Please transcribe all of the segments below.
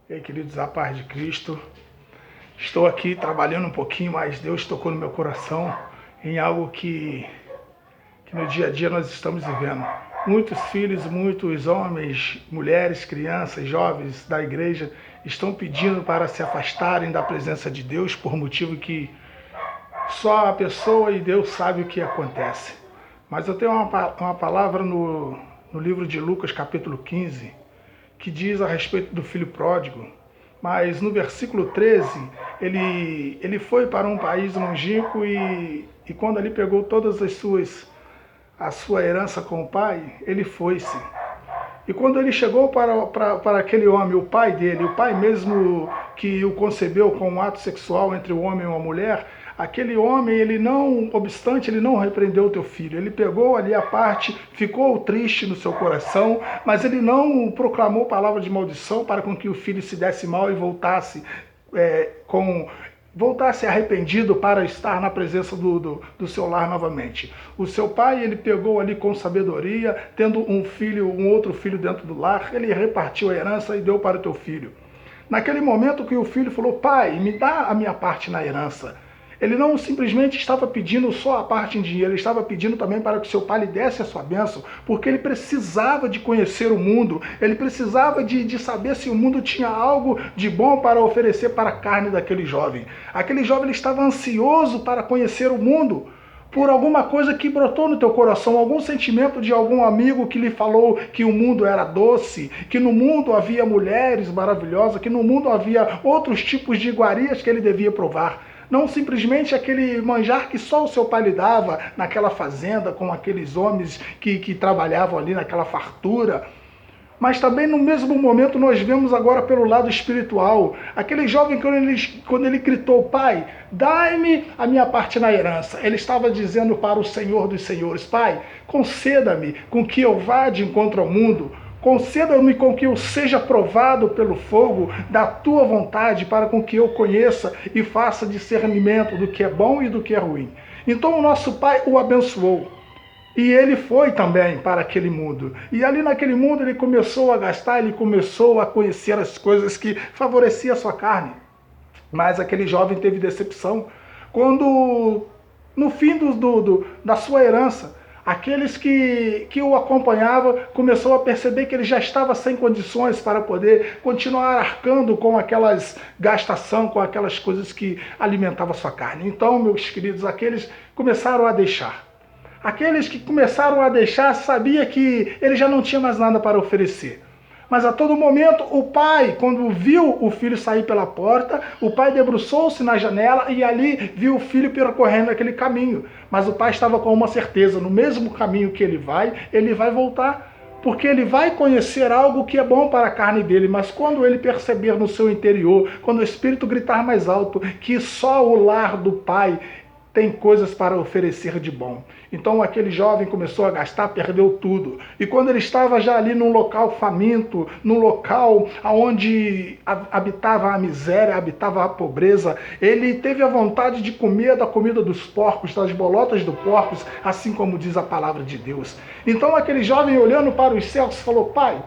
E aí, queridos, a paz de Cristo. Estou aqui trabalhando um pouquinho, mas Deus tocou no meu coração em algo que no dia a dia nós estamos vivendo. Muitos filhos, muitos homens, mulheres, crianças, jovens da igreja estão pedindo para se afastarem da presença de Deus por motivo que só a pessoa e Deus sabe o que acontece. Mas eu tenho uma palavra no livro de Lucas, capítulo 15, que diz a respeito do filho pródigo. Mas no versículo 13, ele foi para um país longínquo e quando ali pegou todas a sua herança com o pai, ele foi-se. E quando ele chegou para aquele homem, o pai dele, o pai mesmo que o concebeu com um ato sexual entre o homem e uma mulher, aquele homem, ele não repreendeu o teu filho. Ele pegou ali a parte, ficou triste no seu coração, mas ele não proclamou palavra de maldição para com que o filho se desse mal e voltasse arrependido para estar na presença do seu lar novamente. O seu pai, ele pegou ali com sabedoria, tendo um outro filho dentro do lar, ele repartiu a herança e deu para o teu filho. Naquele momento que o filho falou: pai, me dá a minha parte na herança. Ele não simplesmente estava pedindo só a parte em dinheiro, ele estava pedindo também para que seu pai lhe desse a sua bênção, porque ele precisava de conhecer o mundo, ele precisava de saber se o mundo tinha algo de bom para oferecer para a carne daquele jovem. Aquele jovem, ele estava ansioso para conhecer o mundo, por alguma coisa que brotou no teu coração, algum sentimento de algum amigo que lhe falou que o mundo era doce, que no mundo havia mulheres maravilhosas, que no mundo havia outros tipos de iguarias que ele devia provar. Não simplesmente aquele manjar que só o seu pai lhe dava naquela fazenda, com aqueles homens que trabalhavam ali naquela fartura. Mas também no mesmo momento nós vemos agora pelo lado espiritual. Aquele jovem, quando ele gritou: pai, dai-me a minha parte na herança. Ele estava dizendo para o Senhor dos Senhores: pai, conceda-me com que eu vá de encontro ao mundo. Conceda-me com que eu seja provado pelo fogo da tua vontade, para com que eu conheça e faça discernimento do que é bom e do que é ruim. Então o nosso pai o abençoou. E ele foi também para aquele mundo. E ali naquele mundo ele começou a gastar, ele começou a conhecer as coisas que favoreciam a sua carne. Mas aquele jovem teve decepção. Quando, no fim da sua herança, aqueles que o acompanhavam começou a perceber que ele já estava sem condições para poder continuar arcando com aquelas gastação, com aquelas coisas que alimentavam a sua carne. Então, meus queridos, aqueles começaram a deixar. Aqueles que começaram a deixar sabia que ele já não tinha mais nada para oferecer. Mas a todo momento o pai, quando viu o filho sair pela porta, o pai debruçou-se na janela e ali viu o filho percorrendo aquele caminho. Mas o pai estava com uma certeza: no mesmo caminho que ele vai voltar. Porque ele vai conhecer algo que é bom para a carne dele, mas quando ele perceber no seu interior, quando o Espírito gritar mais alto, que só o lar do pai tem coisas para oferecer de bom. Então aquele jovem começou a gastar, perdeu tudo. E quando ele estava já ali num local faminto, num local onde habitava a miséria, habitava a pobreza, ele teve a vontade de comer da comida dos porcos, das bolotas dos porcos, assim como diz a palavra de Deus. Então aquele jovem, olhando para os céus, falou: pai,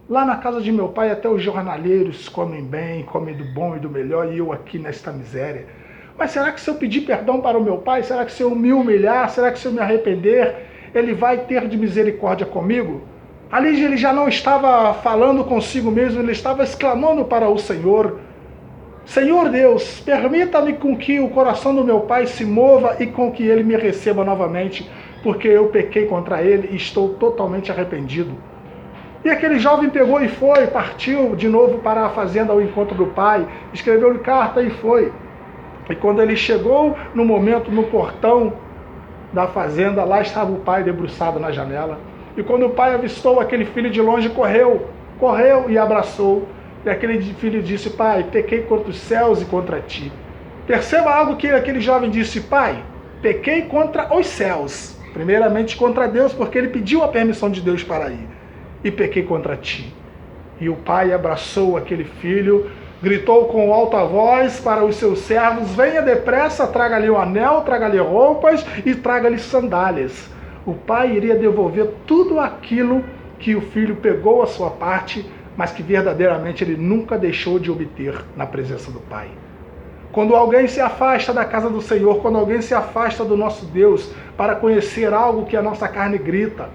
lá na casa de meu pai até os jornaleiros comem bem, comem do bom e do melhor, e eu aqui nesta miséria. Mas será que se eu pedir perdão para o meu pai, será que se eu me humilhar, será que se eu me arrepender, ele vai ter de misericórdia comigo? Ali ele já não estava falando consigo mesmo, ele estava exclamando para o Senhor: Senhor Deus, permita-me com que o coração do meu pai se mova e com que ele me receba novamente, porque eu pequei contra ele e estou totalmente arrependido. E aquele jovem pegou e partiu de novo para a fazenda ao encontro do pai, escreveu-lhe carta e foi. E quando ele chegou no portão da fazenda, lá estava o pai debruçado na janela. E quando o pai avistou aquele filho de longe, correu e abraçou. E aquele filho disse: pai, pequei contra os céus e contra ti. Perceba algo que aquele jovem disse: pai, pequei contra os céus. Primeiramente contra Deus, porque ele pediu a permissão de Deus para ir. E pequei contra ti. E o pai abraçou aquele filho, gritou com alta voz para os seus servos: venha depressa, traga-lhe o anel, traga-lhe roupas e traga-lhe sandálias. O pai iria devolver tudo aquilo que o filho pegou a sua parte, mas que verdadeiramente ele nunca deixou de obter na presença do Pai. Quando alguém se afasta da casa do Senhor, quando alguém se afasta do nosso Deus para conhecer algo que a nossa carne grita,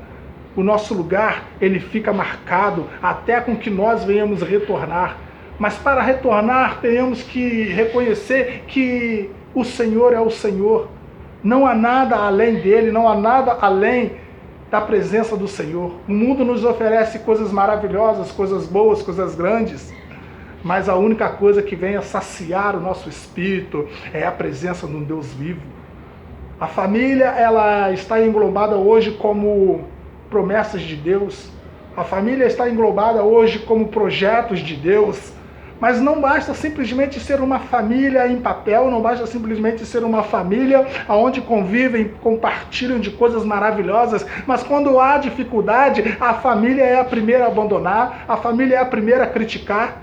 o nosso lugar, ele fica marcado até com que nós venhamos retornar. Mas para retornar, tenhamos que reconhecer que o Senhor é o Senhor. Não há nada além dele, não há nada além da presença do Senhor. O mundo nos oferece coisas maravilhosas, coisas boas, coisas grandes, mas a única coisa que vem a saciar o nosso espírito é a presença de um Deus vivo. A família, ela está englobada hoje como promessas de Deus. A família está englobada hoje como projetos de Deus. Mas não basta simplesmente ser uma família em papel, não basta simplesmente ser uma família onde convivem, compartilham de coisas maravilhosas, mas quando há dificuldade, a família é a primeira a abandonar, a família é a primeira a criticar.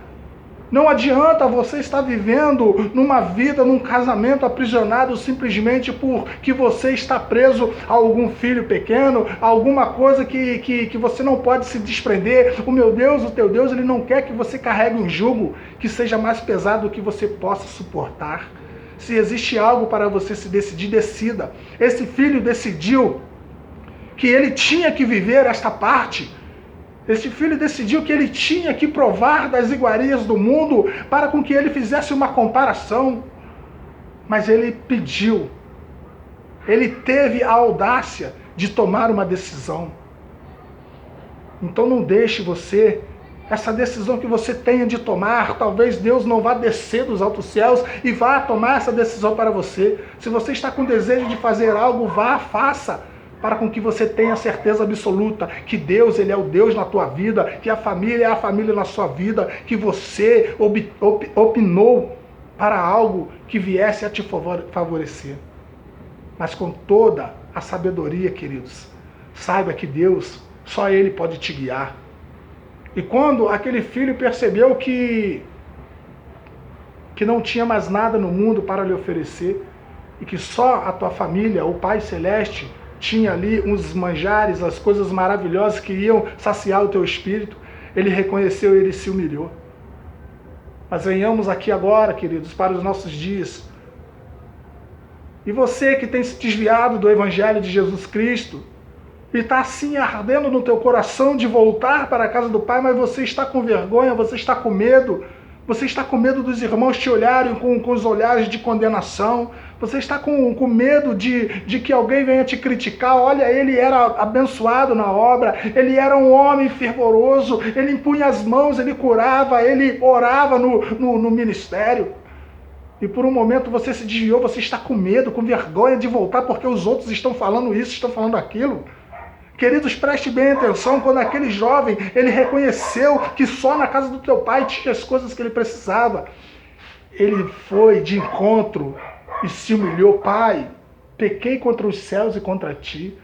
Não adianta você estar vivendo numa vida, num casamento aprisionado simplesmente porque você está preso a algum filho pequeno, a alguma coisa que você não pode se desprender. O meu Deus, o teu Deus, ele não quer que você carregue um jugo que seja mais pesado do que você possa suportar. Se existe algo para você se decidir, decida. Esse filho decidiu que ele tinha que viver esta parte. Este filho decidiu que ele tinha que provar das iguarias do mundo para com que ele fizesse uma comparação. Mas ele pediu, ele teve a audácia de tomar uma decisão. Então não deixe essa decisão que você tenha de tomar, talvez Deus não vá descer dos altos céus e vá tomar essa decisão para você. Se você está com desejo de fazer algo, vá, faça, para com que você tenha certeza absoluta que Deus, ele é o Deus na tua vida, que a família é a família na sua vida, que você opinou para algo que viesse a te favorecer. Mas com toda a sabedoria, queridos, saiba que Deus, só Ele pode te guiar. E quando aquele filho percebeu que não tinha mais nada no mundo para lhe oferecer, e que só a tua família, o Pai Celeste, tinha ali uns manjares, as coisas maravilhosas que iam saciar o teu espírito, ele reconheceu e ele se humilhou. Mas venhamos aqui agora, queridos, para os nossos dias. E você que tem se desviado do Evangelho de Jesus Cristo, e está assim ardendo no teu coração de voltar para a casa do Pai, mas você está com vergonha, você está com medo dos irmãos te olharem com os olhares de condenação, você está com medo de que alguém venha te criticar. Olha, ele era abençoado na obra, ele era um homem fervoroso, ele impunha as mãos, ele curava, ele orava no ministério. E por um momento você se desviou, você está com medo, com vergonha de voltar porque os outros estão falando isso, estão falando aquilo. Queridos, preste bem atenção, quando aquele jovem, ele reconheceu que só na casa do teu pai tinha as coisas que ele precisava. Ele foi de encontro e se humilhou. Pai, pequei contra os céus e contra ti.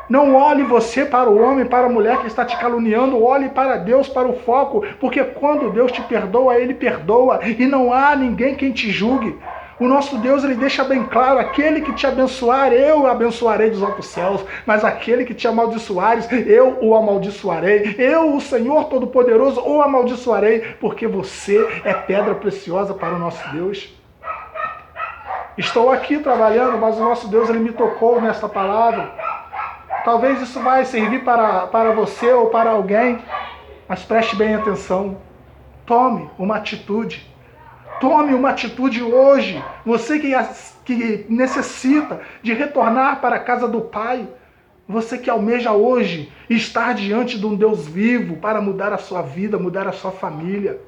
Não olhe você para o homem, para a mulher que está te caluniando, olhe para Deus, para o foco, porque quando Deus te perdoa, Ele perdoa, e não há ninguém quem te julgue. O nosso Deus, ele deixa bem claro, aquele que te abençoar, eu o abençoarei dos altos céus, mas aquele que te amaldiçoares, eu o amaldiçoarei. Eu, o Senhor Todo-Poderoso, o amaldiçoarei, porque você é pedra preciosa para o nosso Deus. Estou aqui trabalhando, mas o nosso Deus, ele me tocou nesta palavra. Talvez isso vai servir para você ou para alguém, mas preste bem atenção. Tome uma atitude. Tome uma atitude hoje. Você que necessita de retornar para a casa do Pai. Você que almeja hoje estar diante de um Deus vivo para mudar a sua vida, mudar a sua família.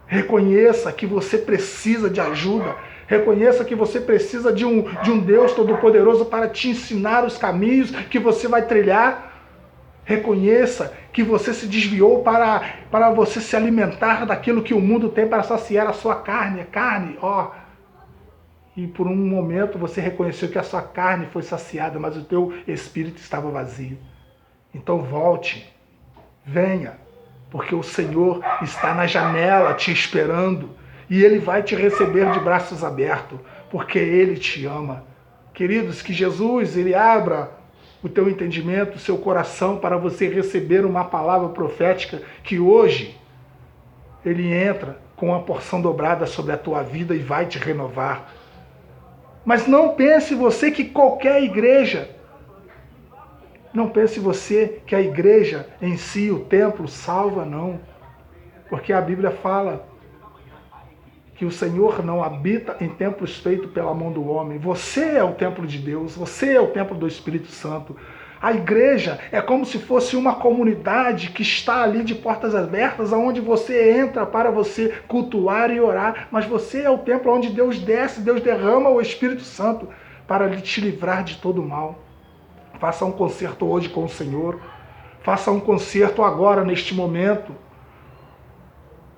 Reconheça que você precisa de ajuda. Reconheça que você precisa de um Deus Todo-Poderoso para te ensinar os caminhos que você vai trilhar. Reconheça que você se desviou para você se alimentar daquilo que o mundo tem para saciar a sua carne. A carne, ó. E por um momento você reconheceu que a sua carne foi saciada, mas o teu espírito estava vazio. Então volte, venha, porque o Senhor está na janela te esperando. E Ele vai te receber de braços abertos, porque Ele te ama. Queridos, que Jesus, Ele abra o teu entendimento, o seu coração, para você receber uma palavra profética que hoje Ele entra com uma porção dobrada sobre a tua vida e vai te renovar. Mas não pense você que qualquer igreja, não pense você que a igreja em si, o templo, salva, não. Porque a Bíblia fala que o Senhor não habita em templos feitos pela mão do homem. Você é o templo de Deus, você é o templo do Espírito Santo. A igreja é como se fosse uma comunidade que está ali de portas abertas, onde você entra para você cultuar e orar, mas você é o templo onde Deus desce, Deus derrama o Espírito Santo para te livrar de todo mal. Faça um concerto hoje com o Senhor, faça um concerto agora, neste momento.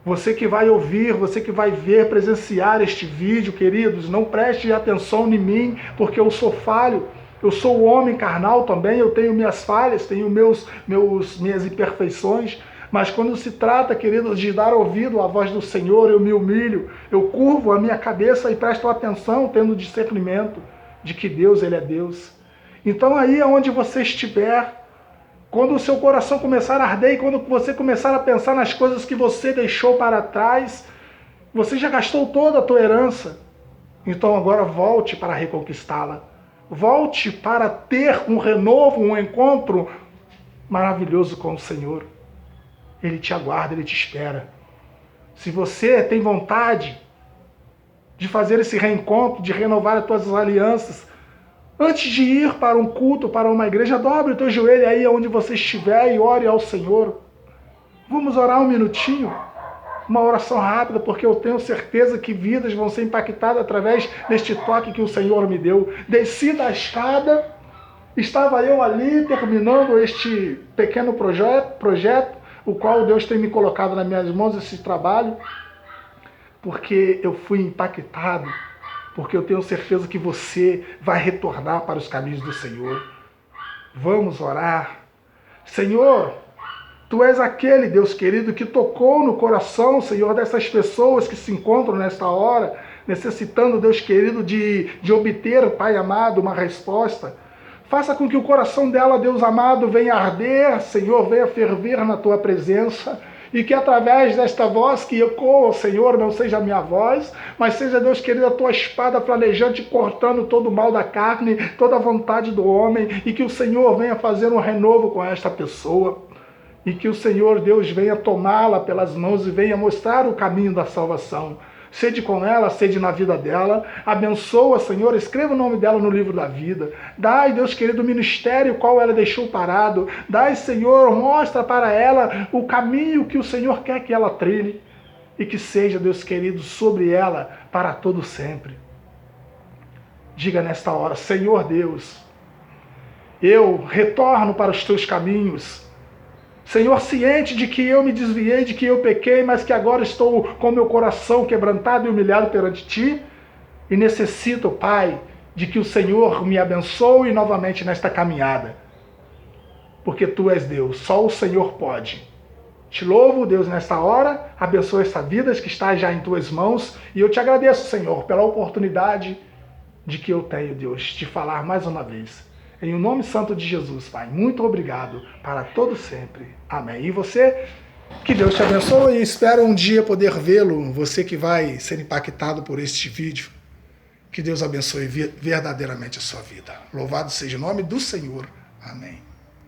Você que vai ouvir, você que vai ver, presenciar este vídeo, queridos, não preste atenção em mim, porque eu sou falho. Eu sou homem carnal também, eu tenho minhas falhas, tenho minhas imperfeições, mas quando se trata, queridos, de dar ouvido à voz do Senhor, eu me humilho, eu curvo a minha cabeça e presto atenção, tendo discernimento de que Deus, Ele é Deus. Então aí onde você estiver, quando o seu coração começar a arder e quando você começar a pensar nas coisas que você deixou para trás, você já gastou toda a tua herança, então agora volte para reconquistá-la. Volte para ter um renovo, um encontro maravilhoso com o Senhor. Ele te aguarda, Ele te espera. Se você tem vontade de fazer esse reencontro, de renovar as tuas alianças, antes de ir para um culto, para uma igreja, dobre o teu joelho aí onde você estiver e ore ao Senhor. Vamos orar um minutinho? Uma oração rápida, porque eu tenho certeza que vidas vão ser impactadas através deste toque que o Senhor me deu. Desci da escada, estava eu ali terminando este pequeno projeto, o qual Deus tem me colocado nas minhas mãos, esse trabalho, porque eu fui impactado, porque eu tenho certeza que você vai retornar para os caminhos do Senhor. Vamos orar. Senhor, Tu és aquele, Deus querido, que tocou no coração, Senhor, dessas pessoas que se encontram nesta hora, necessitando, Deus querido, de obter, Pai amado, uma resposta. Faça com que o coração dela, Deus amado, venha arder, Senhor, venha ferver na Tua presença, e que através desta voz que ecoa, Senhor, não seja a minha voz, mas seja, Deus querido, a Tua espada flamejante cortando todo o mal da carne, toda a vontade do homem, e que o Senhor venha fazer um renovo com esta pessoa. E que o Senhor Deus venha tomá-la pelas mãos e venha mostrar o caminho da salvação. Sede com ela, sede na vida dela. Abençoa, Senhor, escreva o nome dela no livro da vida. Dai, Deus querido, o ministério qual ela deixou parado. Dai, Senhor, mostra para ela o caminho que o Senhor quer que ela trilhe. E que seja, Deus querido, sobre ela para todo sempre. Diga nesta hora, Senhor Deus, eu retorno para os teus caminhos. Senhor, ciente de que eu me desviei, de que eu pequei, mas que agora estou com meu coração quebrantado e humilhado perante Ti, e necessito, Pai, de que o Senhor me abençoe novamente nesta caminhada, porque Tu és Deus, só o Senhor pode. Te louvo, Deus, nesta hora, abençoa esta vida que está já em Tuas mãos, e eu Te agradeço, Senhor, pela oportunidade de que eu tenho, Deus, de falar mais uma vez. Em o nome santo de Jesus, Pai, muito obrigado para todo sempre. Amém. E você, que Deus te abençoe e espero um dia poder vê-lo, você que vai ser impactado por este vídeo. Que Deus abençoe verdadeiramente a sua vida. Louvado seja o nome do Senhor. Amém.